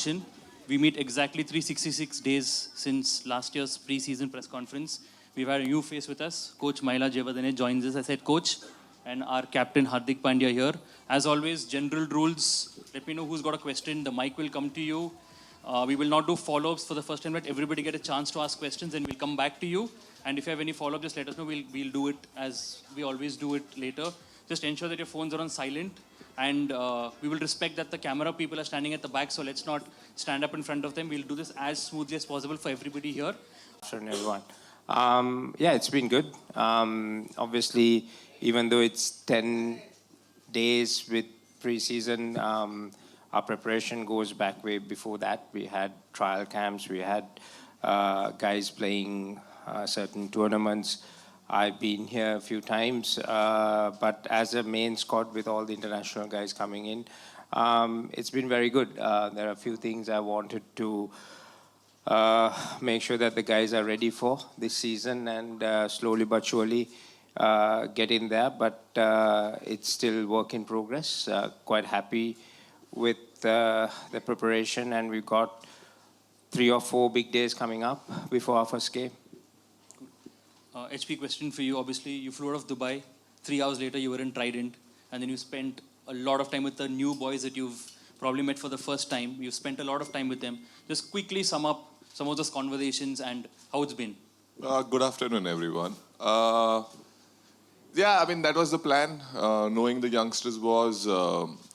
question. We meet exactly 366 days since last year's pre-season press conference. We've had a new face with us. Coach Mahela Jayawardene joins us as head coach, and our captain Hardik Pandya here. As always, general rules. Let me know who's got a question. The mic will come to you. We will not do follow-ups for the first time. Let everybody get a chance to ask questions, and we'll come back to you. And if you have any follow-up, just let us know. We'll do it as we always do it later. Just ensure that your phones are on silent. And we will respect that the camera people are standing at the back, so let's not stand up in front of them. We'll do this as smoothly as possible for everybody here. Afternoon, everyone. Yeah, it's been good. Obviously, even though it's 10 days with pre-season, our preparation goes back way before that. We had trial camps, we had guys playing certain tournaments. I've been here a few times, but as a main squad with all the international guys coming in, it's been very good. There are a few things I wanted to make sure that the guys are ready for this season, and slowly but surely get in there, but it's still work in progress. Quite happy with the preparation, and we've got 3 or 4 big days coming up before our first game. HP question for you. Obviously, you flew out of Dubai. 3 hours later, you were in Trident, and then you spent a lot of time with the new boys that you've probably met for the first time. You've spent a lot of time with them. Just quickly sum up some of those conversations and how it's been. Good afternoon, everyone. Yeah, I mean, that was the plan. Knowing the youngsters was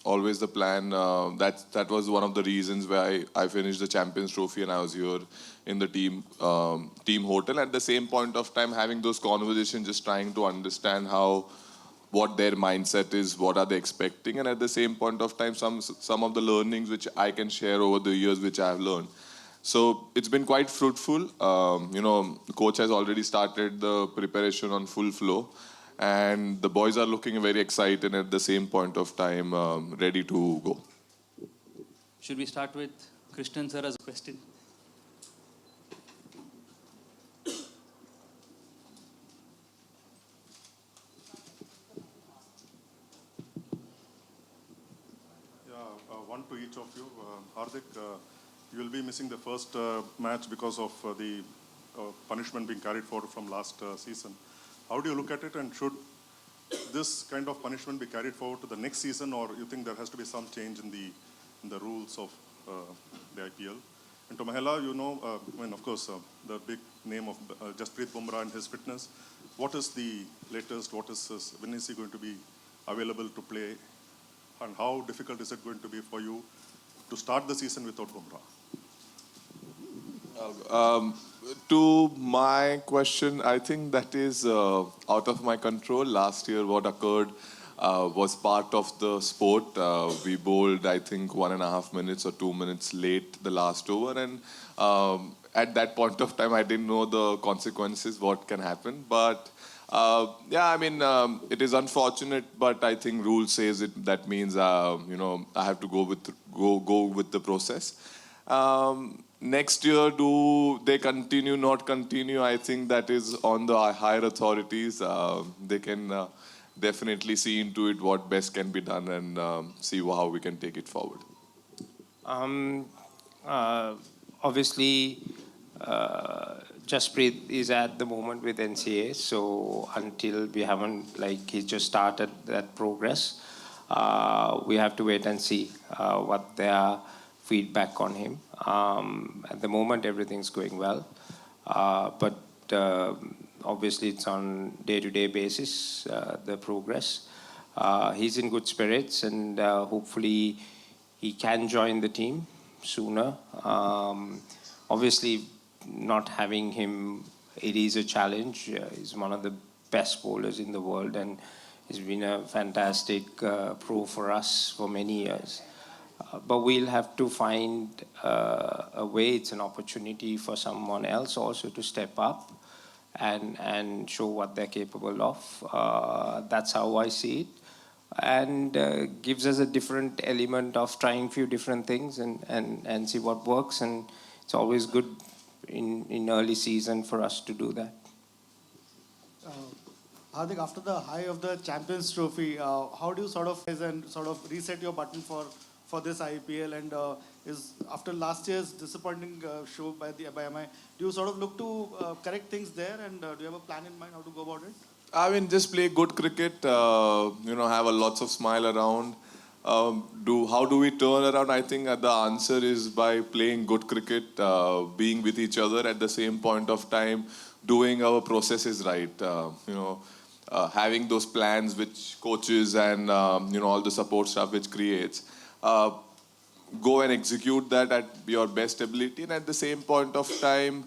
always the plan. That was one of the reasons why I finished the Champions Trophy and I was here in the team hotel. At the same point of time, having those conversations, just trying to understand what their mindset is, what are they expecting, and at the same point of time, some of the learnings which I can share over the years, which I have learned. So it's been quite fruitful. The coach has already started the preparation on full flow, and the boys are looking very excited at the same point of time, ready to go. Should we start with Krishnan sir as a question? One to each of you. Hardik, you will be missing the first match because of the punishment being carried forward from last season. How do you look at it, and should this kind of punishment be carried forward to the next season, or you think there has to be some change in the rules of the IPL? And to Mahela, of course, the big name of Jasprit Bumrah and his fitness. What is the latest? When is he going to be available to play? And how difficult is it going to be for you to start the season without Bumrah? To my question, I think that is out of my control. Last year, what occurred was part of the sport. We bowled, I think, 1.5 minutes or 2 minutes late the last over, and at that point of time, I didn't know the consequences, what can happen. But it is unfortunate, but I think rule says it. That means I have to go with the process. Next year, do they continue, not continue? I think that is on the higher authorities. They can definitely see into it what best can be done, and see how we can take it forward. Obviously, Jasprit is at the moment with NCA, so until we haven't, he just started that progress, we have to wait and see what their feedback on him. At the moment, everything's going well, but obviously it's on day-to-day basis, the progress. He's in good spirits, and hopefully he can join the team sooner. Obviously, not having him, it is a challenge. He's one of the best bowlers in the world, and he's been a fantastic pro for us for many years. But we'll have to find a way. It's an opportunity for someone else also to step up and show what they're capable of. That's how I see it. And gives us a different element of trying few different things and see what works. And it's always good in early season for us to do that. Hardik, after the high of the Champions Trophy, how do you sort of reset your button for for this IPL, and is after last year's disappointing show by MI, do you sort of look to correct things there, and do you have a plan in mind how to go about it? I mean, just play good cricket. Have a lots of smile around. How do we turn around? I think the answer is by playing good cricket, being with each other at the same point of time, doing our processes right. Having those plans which coaches and all the support staff which creates. Go and execute that at your best ability, and at the same point of time,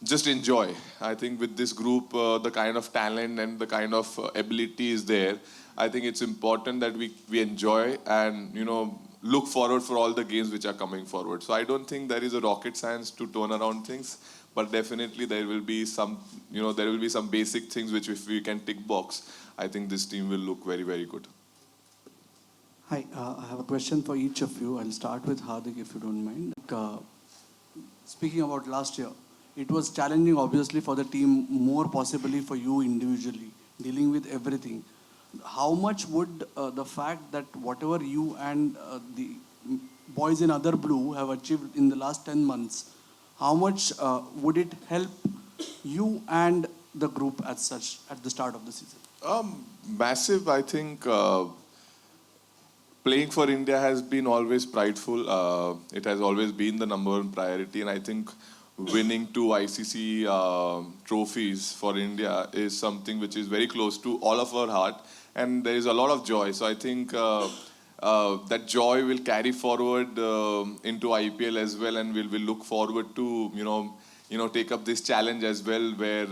just enjoy. I think with this group, the kind of talent and the kind of ability is there. I think it's important that we enjoy and look forward for all the games which are coming forward. So I don't think there is a rocket science to turn around things, but definitely there will be some basic things which if we can tick box, I think this team will look very, very good. Hi, I have a question for each of you. I'll start with Hardik, if you don't mind. Speaking about last year, it was challenging, obviously, for the team, more possibly for you individually, dealing with everything. How much would the fact that whatever you and the boys in other blue have achieved in the last 10 months, how much would it help you and the group as such at the start of the season? Massive, I think. Playing for India has been always prideful. It has always been the number one priority, and I think winning 2 ICC trophies for India is something which is very close to all of our heart, and there is a lot of joy. So I think that joy will carry forward into IPL as well, and we'll look forward to take up this challenge as well, where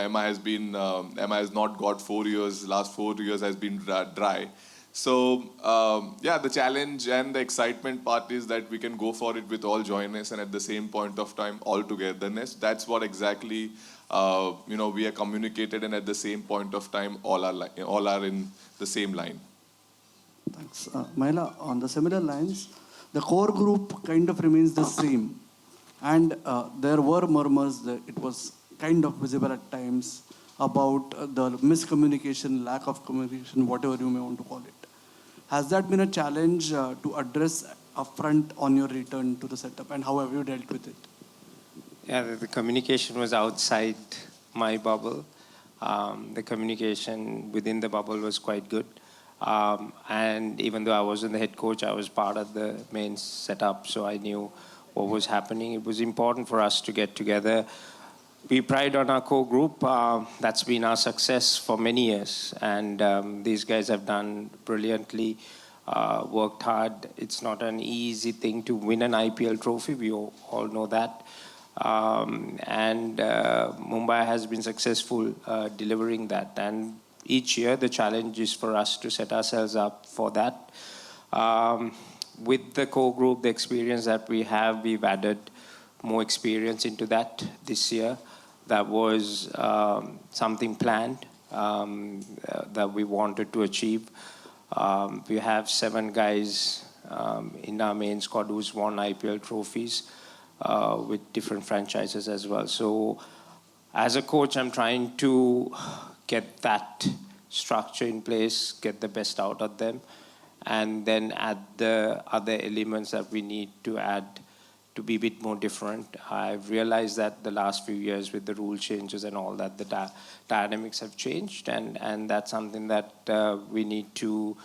Emma has not got 4 years. Last 4 years has been dry. So, the challenge and the excitement part is that we can go for it with all joyness and at the same point of time, all togetherness. That's what exactly, we are communicated, and at the same point of time, all are in the same line. Thanks. Mahela, on the similar lines, the core group kind of remains the same. And there were murmurs that it was kind of visible at times about the miscommunication, lack of communication, whatever you may want to call it. Has that been a challenge to address upfront on your return to the setup, and how have you dealt with it? Yeah, the communication was outside my bubble. The communication within the bubble was quite good. And even though I wasn't the head coach, I was part of the main setup, so I knew what was happening. It was important for us to get together. We pride on our core group. That's been our success for many years. And these guys have done brilliantly, worked hard. It's not an easy thing to win an IPL trophy. We all know that. Mumbai has been successful delivering that. And each year, the challenge is for us to set ourselves up for that. With the core group, the experience that we have, we've added more experience into that this year. That was something planned that we wanted to achieve. We have 7 guys in our main squad who's won IPL trophies with different franchises as well. So as a coach, I'm trying to get that structure in place, get the best out of them, and then add the other elements that we need to add to be a bit more different. I've realized that the last few years with the rule changes and all that, the dynamics have changed, and that's something that we need to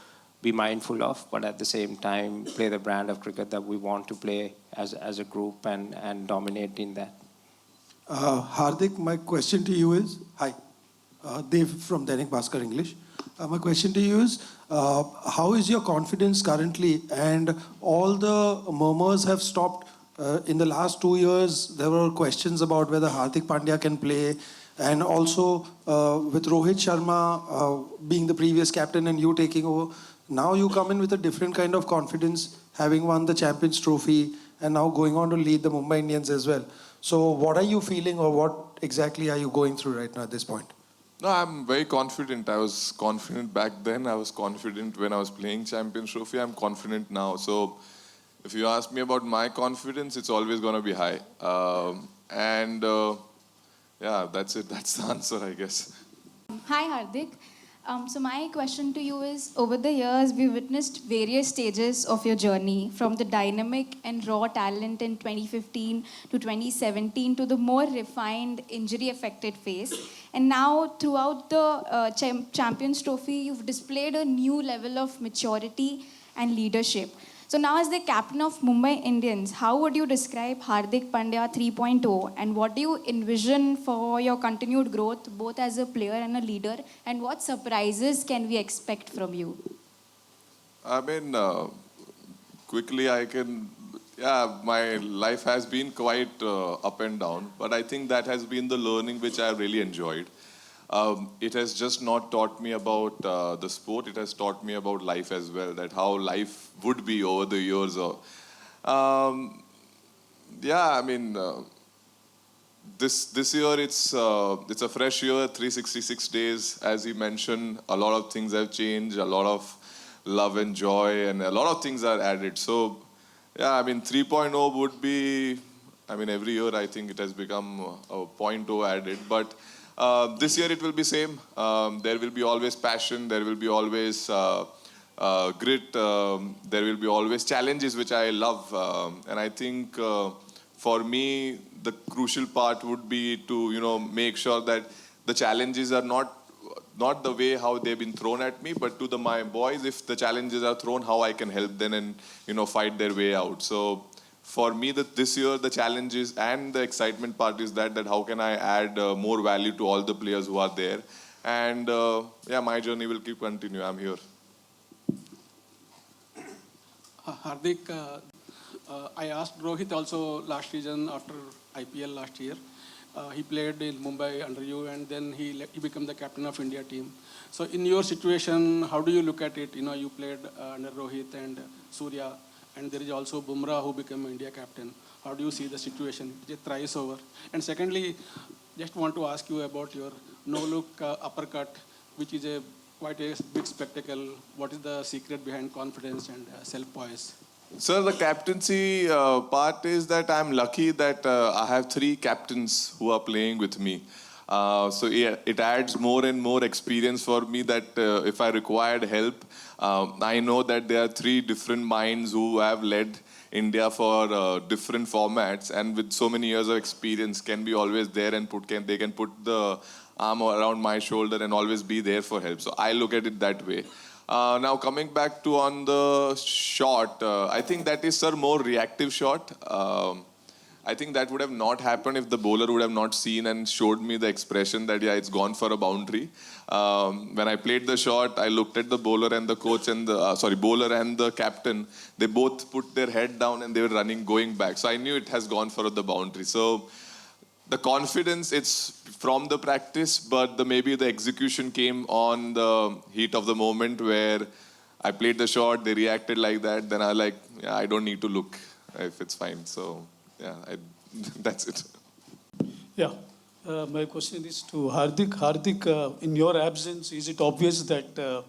be mindful of, but at the same time play the brand of cricket that we want to play as a group and dominate in that. Hardik, my question to you is, hi, Dev from Dainik Bhaskar English. My question to you is, how is your confidence currently? And all the murmurs have stopped. In the last 2 years, there were questions about whether Hardik Pandya can play. And also with Rohit Sharma being the previous captain and you taking over, now you come in with a different kind of confidence, having won the Champions Trophy and now going on to lead the Mumbai Indians as well. So what are you feeling, or what exactly are you going through right now at this point? No, I'm very confident. I was confident back then. I was confident when I was playing Champions Trophy. I'm confident now. So if you ask me about my confidence, it's always going to be high. Yeah, that's it. That's the answer, I guess. Hi, Hardik. So my question to you is, over the years, we witnessed various stages of your journey, from the dynamic and raw talent in 2015 to 2017 to the more refined, injury-affected phase. And now, throughout the Champions Trophy, you've displayed a new level of maturity and leadership. So now, as the captain of Mumbai Indians, how would you describe Hardik Pandya 3.0, and what do you envision for your continued growth, both as a player and a leader, and what surprises can we expect from you? I mean, quickly I can, yeah, my life has been quite up and down, but I think that has been the learning which I really enjoyed. It has just not taught me about the sport, it has taught me about life as well, that how life would be over the years. Yeah, I mean, this year it's a fresh year, 366 days, as he mentioned. A lot of things have changed, a lot of love and joy, and a lot of things are added. So, yeah, I mean, 3.0 would be, I mean, every year I think it has become a 0.0 added, but this year it will be same. There will be always passion, there will be always grit, there will be always challenges, which I love. And I think for me, the crucial part would be to, make sure that the challenges are not the way how they've been thrown at me, but to my boys, if the challenges are thrown, how I can help them and, fight their way out. So for me, this year, the challenges and the excitement part is that how can I add more value to all the players who are there. And yeah, my journey will keep continue. I'm here. Hardik, I asked Rohit also last season after IPL last year. He played in Mumbai under you, and then he became the captain of India team. So in your situation, how do you look at it? You played under Rohit and Surya, and there is also Bumrah who became India captain. How do you see the situation? Is it thrice over? And secondly, just want to ask you about your no-look uppercut, which is quite a big spectacle. What is the secret behind confidence and self-poise? Sir, the captaincy part is that I'm lucky that I have 3 captains who are playing with me. So it adds more and more experience for me that if I required help, I know that there are 3 different minds who have led India for different formats, and with so many years of experience can be always there and they can put the arm around my shoulder and always be there for help. So I look at it that way. Now coming back to on the shot, I think that is, sir, more reactive shot. I think that would have not happened if the bowler would have not seen and showed me the expression that, yeah, it's gone for a boundary. When I played the shot, I looked at the bowler and the coach and bowler and the captain. They both put their head down and they were going back. So I knew it has gone for the boundary. So the confidence, it's from the practice, but maybe the execution came on the heat of the moment where I played the shot, they reacted like that. Then I don't need to look if it's fine. So, yeah, that's it. Yeah, my question is to Hardik. Hardik, in your absence, is it obvious that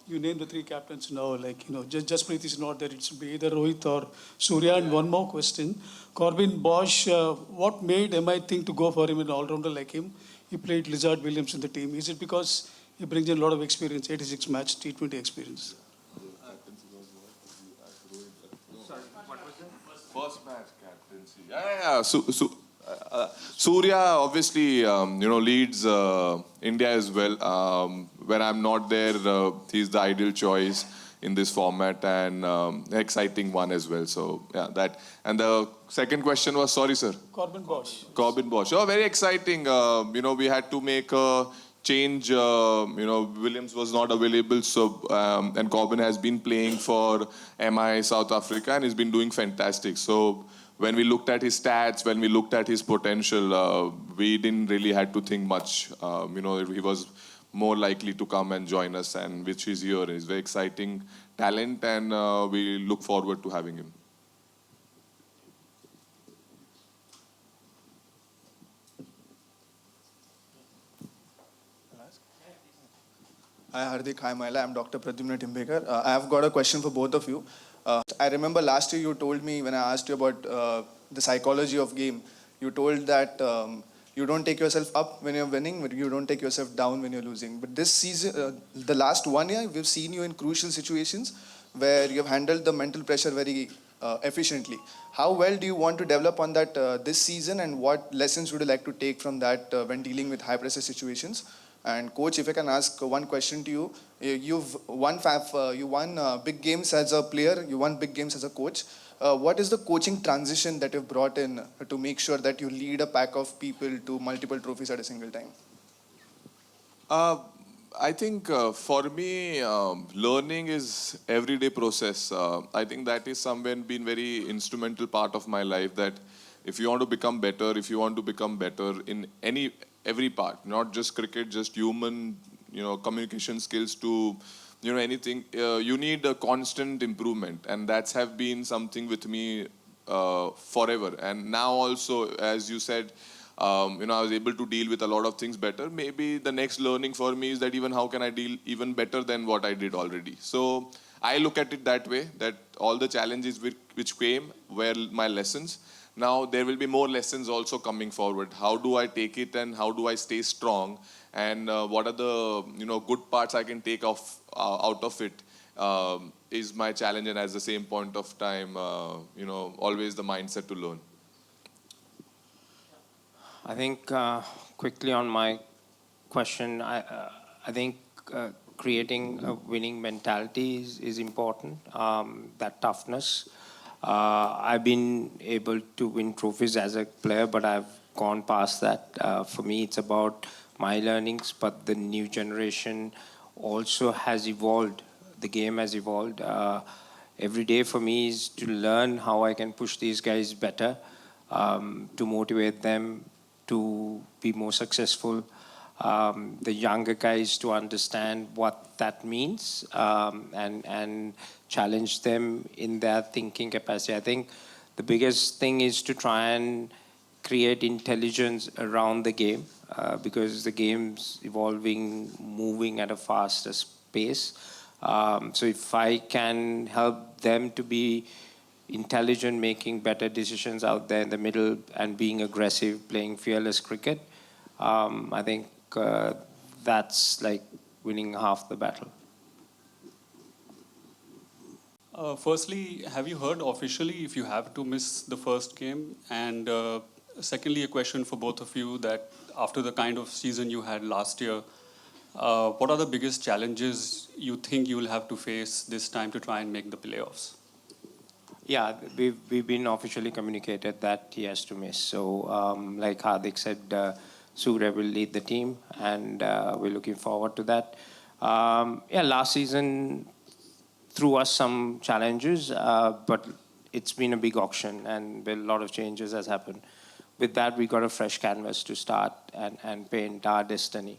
you name the 3 captains now? Jasprit is not there. It should be either Rohit or Surya. And one more question. Corbin Bosch, what made MI think to go for him, an all-rounder like him? He played Lizard Williams in the team. Is it because he brings in a lot of experience, 86 match T20 experience? First match captaincy. Yeah. Surya obviously, leads India as well. When I'm not there, he's the ideal choice in this format and exciting one as well. So, yeah, that. And the second question was, sorry, sir. Corbin Bosch. Corbin Bosch. Oh, very exciting. We had to make a change. Williams was not available, so and Corbin has been playing for MI South Africa and he's been doing fantastic. So when we looked at his stats, when we looked at his potential, we didn't really had to think much. He was more likely to come and join us, and which is here. He's very exciting talent, and we look forward to having him. Hi Hardik, hi Maila, I'm Dr. Pradyumna Timbekar. I have got a question for both of you. I remember last year you told me, when I asked you about the psychology of game, you told that You don't take yourself up when you're winning, but you don't take yourself down when you're losing. But this season, the last 1 year, we've seen you in crucial situations where you've handled the mental pressure very efficiently. How well do you want to develop on that this season, and what lessons would you like to take from that when dealing with high pressure situations? And coach, if I can ask one question to you, you've won big games as a player, you won big games as a coach. What is the coaching transition that you've brought in to make sure that you lead a pack of people to multiple trophies at a single time? I think for me, learning is everyday process. I think that is somewhere been very instrumental part of my life. That if you want to become better, if you want to become better in every part, not just cricket, just human, communication skills to, anything. You need a constant improvement, and that's have been something with me forever. And now also, as you said. I was able to deal with a lot of things better. Maybe the next learning for me is that even how can I deal even better than what I did already. So I look at it that way, that all the challenges which came were my lessons. Now there will be more lessons also coming forward. How do I take it and how do I stay strong? And what are the good parts I can take out of it is my challenge. And at the same point of time, always the mindset to learn. I think quickly on my question, I think creating a winning mentality is important, that toughness. I've been able to win trophies as a player, but I've gone past that. For me, it's about my learnings, but the new generation also has evolved. The game has evolved. Every day for me is to learn how I can push these guys better, to motivate them to be more successful, the younger guys to understand what that means, and challenge them in their thinking capacity. I think the biggest thing is to try and create intelligence around the game, because the game's evolving, moving at a faster pace. So if I can help them to be intelligent, making better decisions out there in the middle and being aggressive, playing fearless cricket, I think that's like winning half the battle. Firstly, have you heard officially if you have to miss the first game? And secondly, a question for both of you, that after the kind of season you had last year, what are the biggest challenges you think you will have to face this time to try and make the playoffs? Yeah, we've been officially communicated that he has to miss. So, like Hardik said, Surya will lead the team, and we're looking forward to that. Last season threw us some challenges, but it's been a big auction, and a lot of changes has happened. With that, we got a fresh canvas to start and paint our destiny.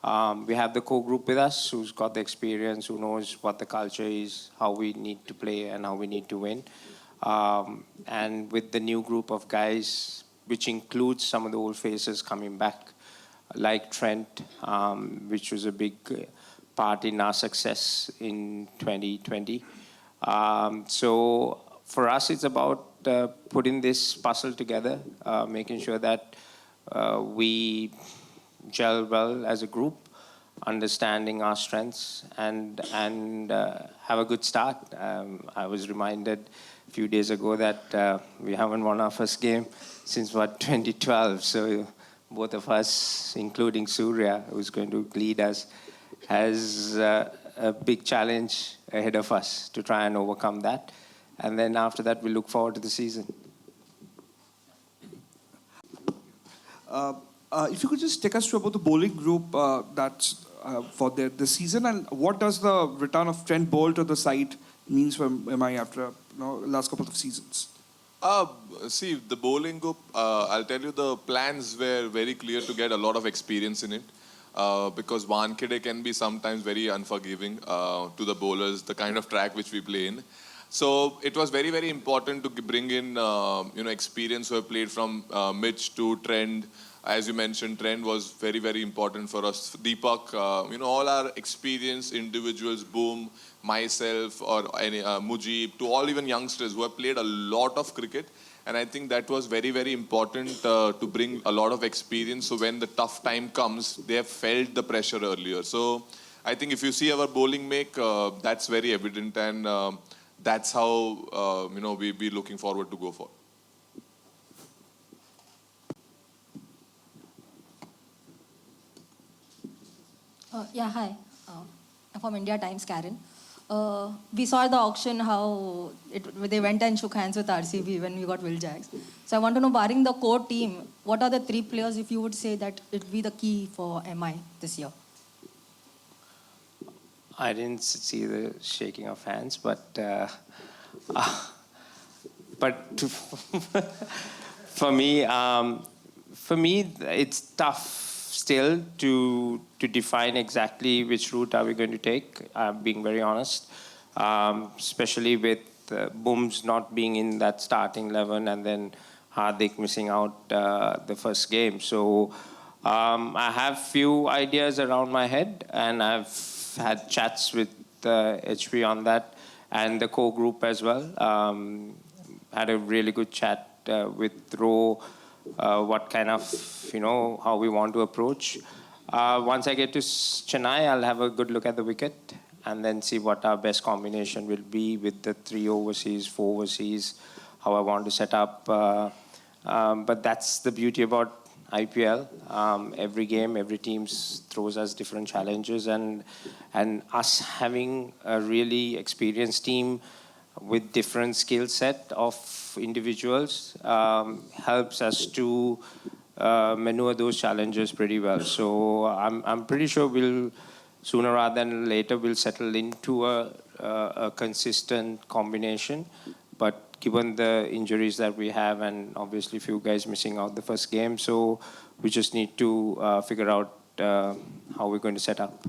We have the core group with us who's got the experience, who knows what the culture is, how we need to play and how we need to win. And with the new group of guys, which includes some of the old faces coming back, like Trent, which was a big part in our success in 2020. So for us, it's about putting this puzzle together, making sure that we gel well as a group, understanding our strengths, and have a good start. I was reminded a few days ago that we haven't won our first game since 2012. So both of us, including Surya, who's going to lead us, has a big challenge ahead of us to try and overcome that. And then after that, we look forward to the season. If you could just take us through about the bowling group that's for the season, and what does the return of Trent Boult to the side means for MI after last couple of seasons? See, the bowling group, I'll tell you, the plans were very clear to get a lot of experience in it. Because Wankhede can be sometimes very unforgiving to the bowlers, the kind of track which we play in. So it was very, very important to bring in experience who have played from Mitch to Trent. As you mentioned, Trent was very, very important for us. Deepak, all our experienced individuals, Boom, myself, or any Mujib, to all even youngsters who have played a lot of cricket And I think that was very, very important to bring a lot of experience. So when the tough time comes, they have felt the pressure earlier. So I think if you see our bowling make, that's very evident, and that's how we be looking forward to go for. Yeah, hi. I'm from India Times, Karen. We saw at the auction how they went and shook hands with RCB when we got Will Jacks. So I want to know, barring the core team, what are the three players, if you would say, that it would be the key for MI this year? I didn't see the shaking of hands, but for me, it's tough still to define exactly which route are we going to take. I'm being very honest, especially with Booms not being in that starting 11 and then Hardik missing out the first game. So I have few ideas around my head, and I've had chats with HP on that and the core group as well. Had a really good chat with Ro, what kind of, how we want to approach. Once I get to Chennai, I'll have a good look at the wicket and then see what our best combination will be with the 3 overseas, 4 overseas, how I want to set up. But that's the beauty about IPL. Every game, every team throws us different challenges, and us having a really experienced team with different skill set of individuals helps us to maneuver those challenges pretty well. So I'm pretty sure we'll sooner rather than later we'll settle into a consistent combination. But given the injuries that we have, and obviously a few guys missing out the first game, so we just need to figure out how we're going to set up.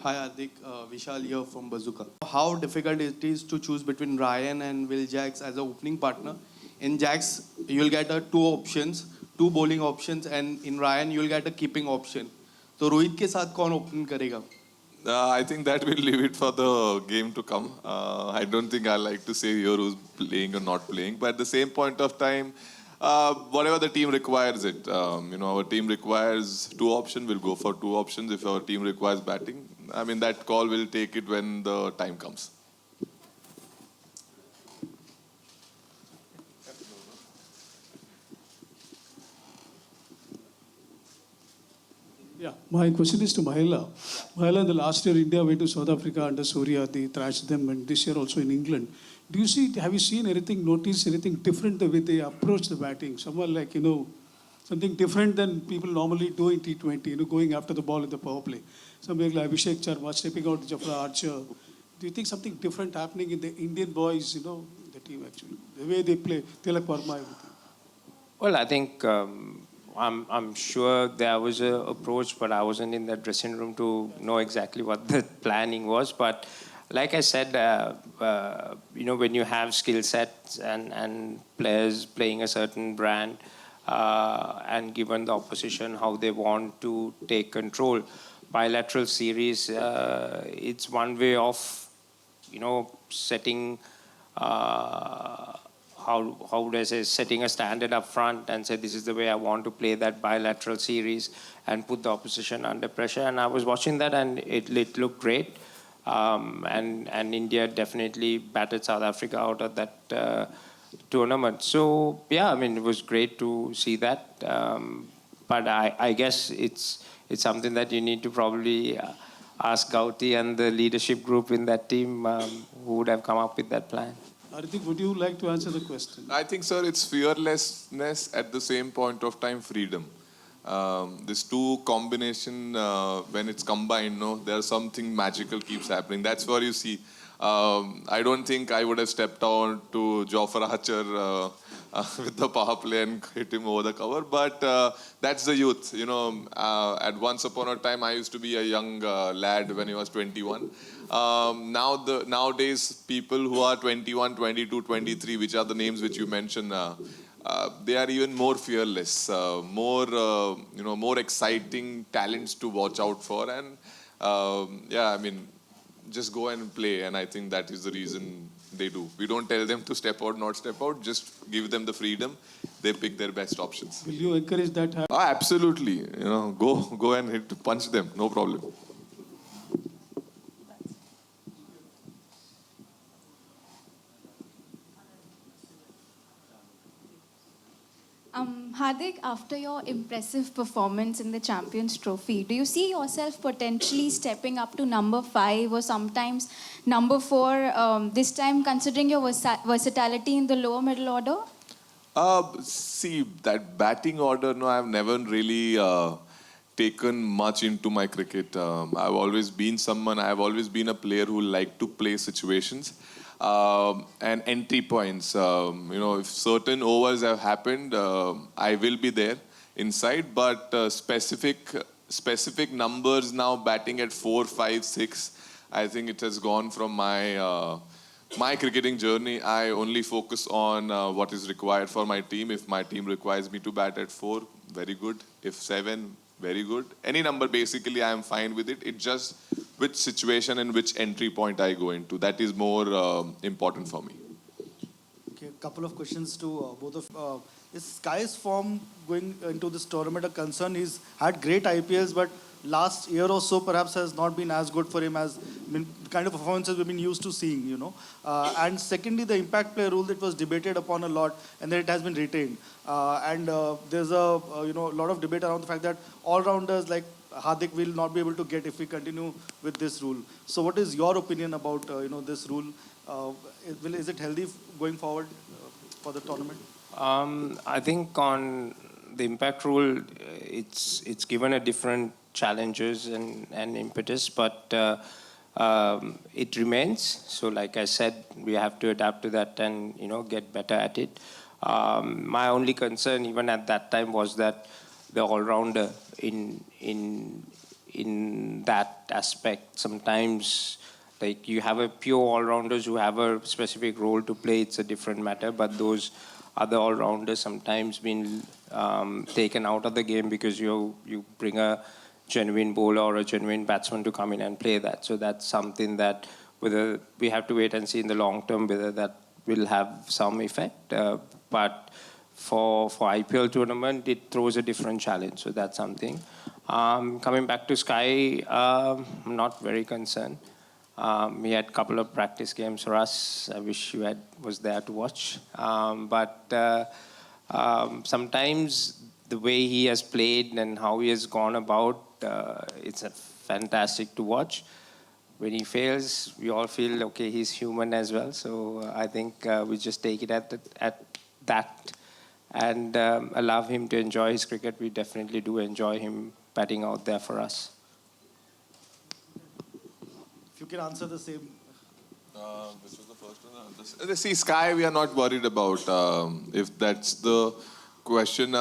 Hi Hardik, Vishal here from Bazooka. How difficult it is to choose between Ryan and Will Jacks as an opening partner? In Jacks, you'll get two bowling options, and in Ryan, you'll get a keeping option. So Rohit के साथ कौन open करेगा? I think that we'll leave it for the game to come. I don't think I like to say here who's playing or not playing, but at the same point of time, whatever the team requires it. Our team requires 2 options, we'll go for 2 options. If our team requires batting, I mean, that call will take it when the time comes. Yeah, my question is to Mahela. Mahela, in the last year, India went to South Africa under Surya. They thrashed them, and this year also in England. Have you seen anything, noticed anything different the way they approach the batting? Someone like, something different than people normally do in T20, going after the ball in the power play. Somebody like Abhishek Sharma stepping out Jafra Archer. Do you think something different happening in the Indian boys, the team actually? The way they play, Tilak Verma, everything. Well, I think I'm sure there was an approach, but I wasn't in the dressing room to know exactly what the planning was. But like I said, when you have skill sets and players playing a certain brand, and given the opposition how they want to take control, bilateral series, it's one way of, setting, how would I say, setting a standard up front and say, this is the way I want to play that bilateral series and put the opposition under pressure. And I was watching that, and it looked great. And India definitely battered South Africa out of that tournament. So, yeah, I mean, it was great to see that. But I guess it's something that you need to probably ask Gauti and the leadership group in that team who would have come up with that plan. Hardik, would you like to answer the question? I think, sir, it's fearlessness, at the same point of time, freedom. This 2 combination, when it's combined, there's something magical keeps happening. That's what you see. I don't think I would have stepped on to Jofra Archer with the power play and hit him over the cover, but that's the youth. At once upon a time, I used to be a young lad when I was 21. Nowadays, people who are 21, 22, 23, which are the names which you mentioned, they are even more fearless, more exciting talents to watch out for. And just go and play, and I think that is the reason they do. We don't tell them to step out, not step out. Just give them the freedom. They pick their best options. Will you encourage that? Absolutely. Go and punch them. No problem. Hardik, after your impressive performance in the Champions Trophy, do you see yourself potentially stepping up to number 5 or sometimes number 4, this time considering your versatility in the lower middle order? See, that batting order, no, I've never really taken much into my cricket. I've always been a player who liked to play situations. And entry points. If certain overs have happened, I will be there inside. But specific numbers now, batting at 4, 5, 6, I think it has gone from my cricketing journey. I only focus on what is required for my team. If my team requires me to bat at 4, very good. If 7, very good. Any number, basically, I am fine with it. It's just which situation and which entry point I go into. That is more important for me. Okay, a couple of questions to both of is Sky's form going into this tournament a concern? He's had great IPLs, but last year or so perhaps has not been as good for him as the kind of performances we've been used to seeing, And secondly, the impact player rule that was debated upon a lot, and then it has been retained. There's a lot of debate around the fact that all-rounders like Hardik will not be able to get if we continue with this rule. So what is your opinion about this rule? Is it healthy going forward for the tournament? I think on the impact rule, it's given a different challenges and impetus, but it remains. So like I said, we have to adapt to that and get better at it. My only concern even at that time was that the all-rounder in that aspect, sometimes like you have a pure all-rounders who have a specific role to play, it's a different matter, but those other all-rounders sometimes been taken out of the game because you bring a genuine bowler or a genuine batsman to come in and play that. So that's something that whether we have to wait and see in the long term whether that will have some effect. But for IPL tournament, it throws a different challenge. So that's something. Coming back to Sky, I'm not very concerned. We had a couple of practice games for us. I wish you was there to watch. But sometimes the way he has played and how he has gone about, it's fantastic to watch. When he fails, we all feel, okay, he's human as well. So I think we just take it at that and allow him to enjoy his cricket. We definitely do enjoy him batting out there for us. If you can answer the same. This was the first one. See, Sky, we are not worried about. If that's the question,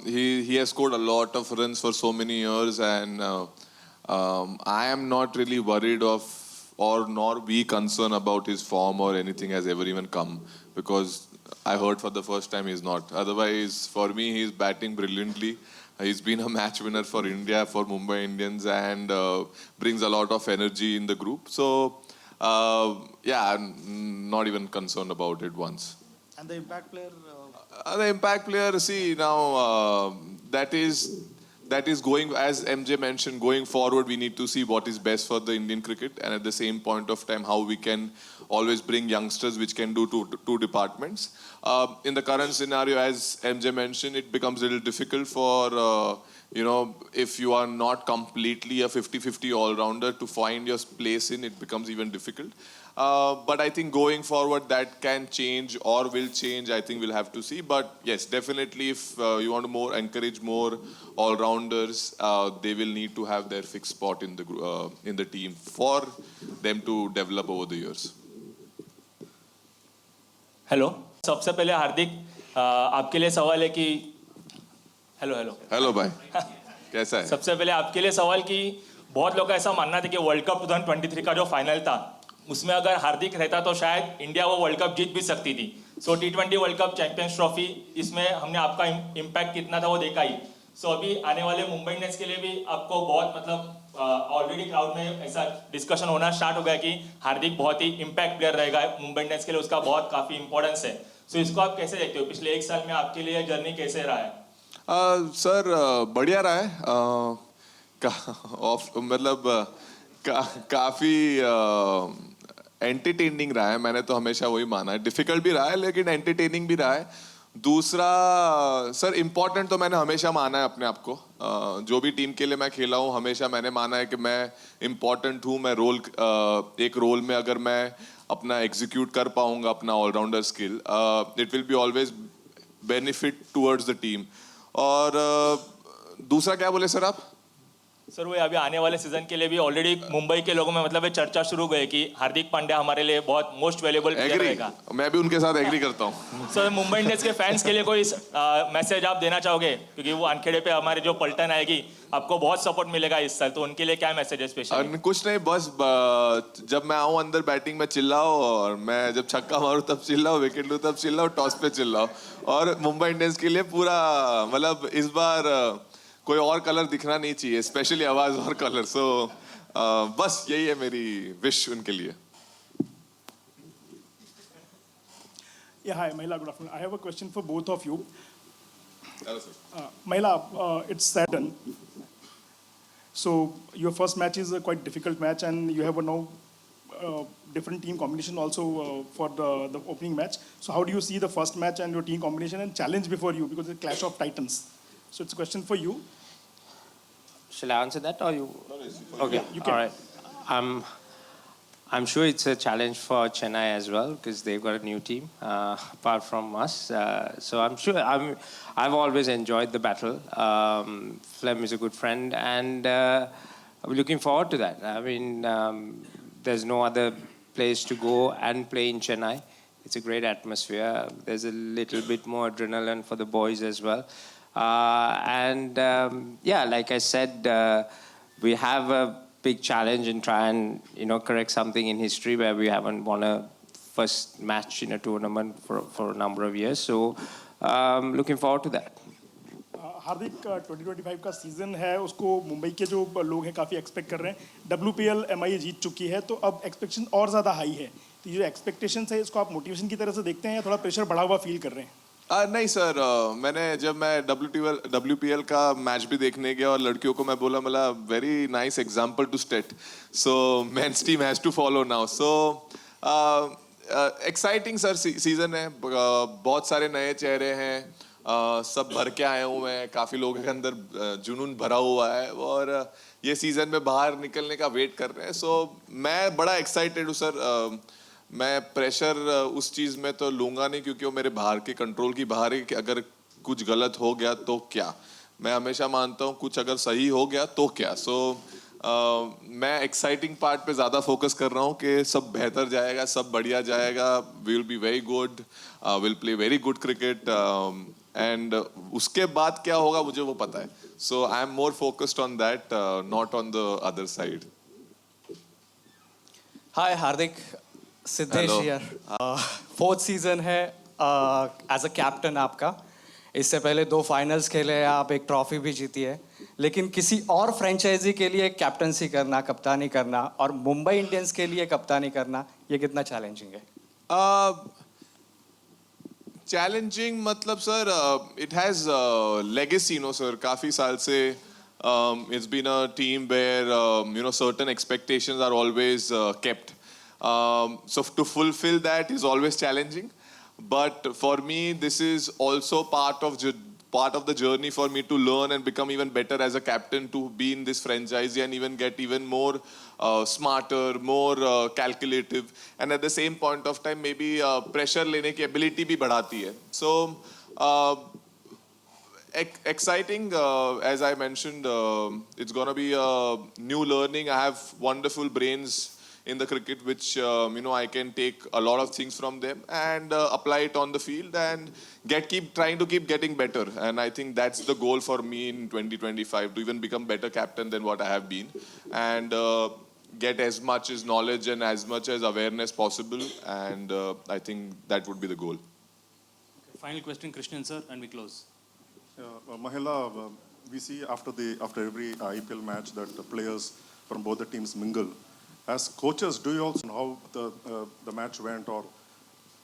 he has scored a lot of runs for so many years, and I am not really worried nor be concerned about his form or anything has ever even come, because I heard for the first time he's not. Otherwise, for me, he's batting brilliantly. He's been a match winner for India, for Mumbai Indians, and brings a lot of energy in the group. So, I'm not even concerned about it once. And the impact player? The impact player, see, now that is going, as MJ mentioned, going forward, we need to see what is best for the Indian cricket, and at the same point of time, how we can always bring youngsters which can do two departments. In the current scenario, as MJ mentioned, it becomes a little difficult for, if you are not completely a 50-50 all-rounder to find your place in, it becomes even difficult. But I think going forward, that can change or will change. I think we'll have to see. But yes, definitely, if you want to encourage more all-rounders, they will need to have their fixed spot in the team for them to develop over the years. Hello, सबसे पहले हार्दिक आपके लिए सवाल है कि hello भाई, कैसा है? सबसे पहले आपके लिए सवाल कि बहुत लोग का ऐसा मानना था कि वर्ल्ड कप 2023 का जो फाइनल था उसमें अगर हार्दिक रहता तो शायद इंडिया वो वर्ल्ड कप जीत भी सकती थी. सो T20 world cup champions trophy, इसमें हमने आपका इम्पैक्ट कितना था वो देखा ही. सो अभी आने वाले मुंबई इंडियंस के लिए भी आपको बहुत ऑलरेडी क्राउड में ऐसा डिस्कशन होना स्टार्ट हो गया कि हार्दिक बहुत ही इम्पैक्ट प्लेयर रहेगा मुंबई इंडियंस के लिए, उसका बहुत काफ़ी इंपॉर्टेंस है. सो इसको आप कैसे देखते हो? पिछले एक साल में आपके लिए जर्नी कैसे रहा है? सर बढ़िया रहा है. मतलब काफ़ी एंटरटेनिंग रहा है. मैंने तो हमेशा वही माना है. डिफिकल्ट भी रहा है लेकिन एंटरटेनिंग भी रहा है. दूसरा सर इम्पॉर्टेंट तो मैंने हमेशा माना है अपने आप को. जो भी टीम के लिए मैं खेला हूँ हमेशा मैंने माना है कि मैं इम्पॉर्टेंट हूँ. मैं एक रोल में अगर मैं अपना एग्जीक्यूट कर पाऊंगा अपना allrounder skill, it will be always benefit towards the team. और दूसरा क्या बोले सर आप? सर वो अभी आने वाले सीजन के लिए भी ऑलरेडी मुंबई के लोगों में मतलब ये चर्चा शुरू गई कि हार्दिक पांड्या हमारे लिए बहुत मोस्ट वैल्यूएबल प्लेयर रहेगा. मैं भी उनके साथ एग्री करता हूँ. सर मुंबई इंडियंस के फैंस के लिए कोई मैसेज आप देना चाहोगे? क्योंकि वो अनखेड़े पे हमारे जो पलटन आएगी आपको बहुत सपोर्ट मिलेगा इस साल, तो उनके लिए क्या मैसेज है स्पेशल? कुछ नहीं, बस जब मैं आऊँ अंदर बैटिंग में चिल्लाओ, और मैं जब छक्का मारूँ तब चिल्लाओ, विकेट लूँ तब चिल्लाओ, टॉस पे चिल्लाओ. और मुंबई इंडियंस के लिए पूरा मतलब इस बार कोई और कलर दिखना नहीं चाहिए, स्पेशली आवाज और कलर. सो बस यही है मेरी विश उनके लिए. Yeah, hi, Mahila, good afternoon. I have a question for both of you. Hello, sir. Mahila, it's Saturn. So your first match is a quite difficult match, and you have a now different team combination also for the opening match. So how do you see the first match and your team combination and challenge before you, because it's a clash of titans? So it's a question for you. Shall I answer that or you? Okay, Yeah, you can. all right. I'm sure it's a challenge for Chennai as well because they've got a new team apart from us. So I'm sure I've always enjoyed the battle. Flem is a good friend, and I'm looking forward to that. I mean, there's no other place to go and play in Chennai. It's a great atmosphere. There's a little bit more adrenaline for the boys as well. Yeah, like I said, we have a big challenge in try and correct something in history where we haven't won a first match in a tournament for a number of years. So looking forward to that. हार्दिक 2025 का season है, उसको मुंबई के जो लोग हैं काफ़ी expect कर रहे हैं. WPL MIA जीत चुकी है, तो अब एक्सपेक्टेशन और ज़्यादा हाई है. तो ये जो एक्सपेक्टेशंस है, इसको आप मोटिवेशन की तरह से देखते हैं या थोड़ा प्रेशर बढ़ा हुआ फील कर रहे हैं? नहीं सर, जब मैं WPL का मैच भी देखने गया और लड़कियों को मैं बोला मतलब very nice example to state. So men's team has to follow now. So exciting sir season है. बहुत सारे नए चेहरे हैं, सब भर के आए हुए हैं. काफ़ी लोगों के अंदर जुनून भरा हुआ है और ये सीज़न में बाहर निकलने का वेट कर रहे हैं. सो मैं बड़ा एक्साइटेड हूँ सर. मैं प्रेशर उस चीज़ में तो लूँगा नहीं क्योंकि वो मेरे बाहर के कंट्रोल की बाहर है कि अगर कुछ गलत हो गया तो क्या. मैं हमेशा मानता हूँ कुछ अगर सही हो गया तो क्या. सो मैं एक्साइटिंग पार्ट पे ज़्यादा फोकस कर रहा हूँ कि सब बेहतर जाएगा, सब बढ़िया जाएगा. We will be very good, will play very good cricket, and उसके बाद क्या होगा मुझे वो पता है. So I am more focused on that, not on the other side. Hi Hardik, Siddhesh here. Fourth season है एज अ कैप्टन आपका. इससे पहले 2 फाइनल्स खेले हैं आप, एक ट्रॉफी भी जीती है. लेकिन किसी और फ्रेंचाइजी के लिए कैप्टनसी करना, कप्तानी करना, और मुंबई इंडियंस के लिए कप्तानी करना, ये कितना चैलेंजिंग है? चैलेंजिंग मतलब sir it has legacy, no sir. काफ़ी साल से it's been a team where certain expectations are always kept. So to fulfill that is always challenging. But for me, this is also part of the journey for me to learn and become even better as a captain, to be in this franchise and even get even more smarter, more calculative, and at the same point of time maybe pressure lene ki ability bhi badhati hai. So exciting, as I mentioned, it's gonna be a new learning. I have wonderful brains in the cricket which I can take a lot of things from them and apply it on the field and keep trying to keep getting better. And I think that's the goal for me in 2025, to even become better captain than what I have been, and get as much as knowledge and as much as awareness possible, and I think that would be the goal. Final question, Krishnan sir, and we close. Mahila, we see after every IPL match that the players from both the teams mingle. As coaches, do you also know how the match went, or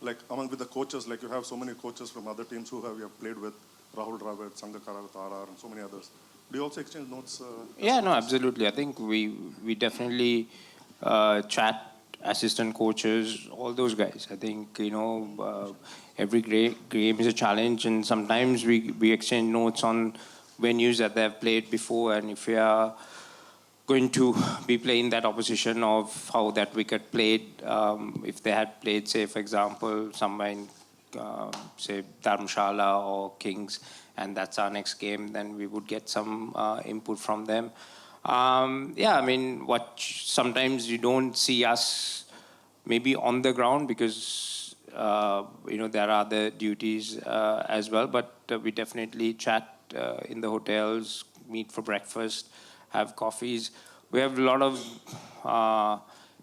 like among with the coaches, like you have so many coaches from other teams who you have played with, Rahul Dravid, Sangakkara with RR, and so many others. Do you also exchange notes? Yeah, no, absolutely. I think we definitely chat assistant coaches, all those guys. I think, every game is a challenge, and sometimes we exchange notes on venues that they've played before, and if we are going to be playing that opposition, of how that wicket played, if they had played, say, for example, somewhere in, say, Dharamshala or Kings, and that's our next game, then we would get some input from them. Sometimes you don't see us maybe on the ground because, there are other duties as well, but we definitely chat in the hotels, meet for breakfast, have coffees. We have a lot of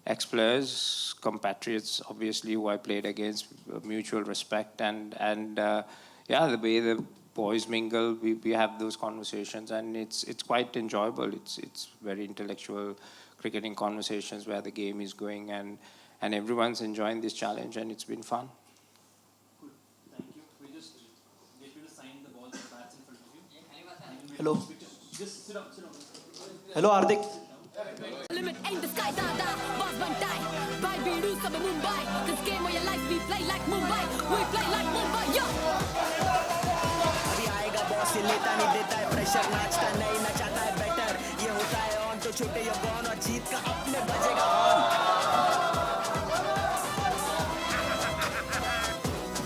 ex-players, compatriots, obviously, who I played against, mutual respect, and the way the boys mingle, we have those conversations, and it's quite enjoyable. It's very intellectual cricketing conversations where the game is going, and everyone's enjoying this challenge, and it's been fun. Thank you. We just get you to sign the balls and bats in front of you. Hello. Just sit up. Hello, Hardik. Limit ain't the sky, dada, boss bantai. By Bedu, sub Mumbai. This game of your life, we play like Mumbai. We play like Mumbai, yo. अभी आएगा boss लेता नहीं देता है pressure नाचता नहीं नचाता है better ये होता है ऑन तो छूटे या बॉन और जीत का अपने बजेगा ऑन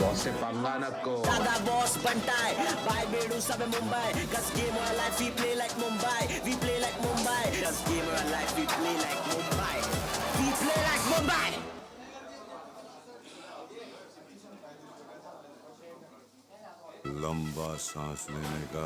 बॉस से पंगा न को दादा बॉस बनता है बाय बेडू सब मुंबई कस गेम और life we play like Mumbai कस गेम और life we play like Mumbai लंबा सांस लेने का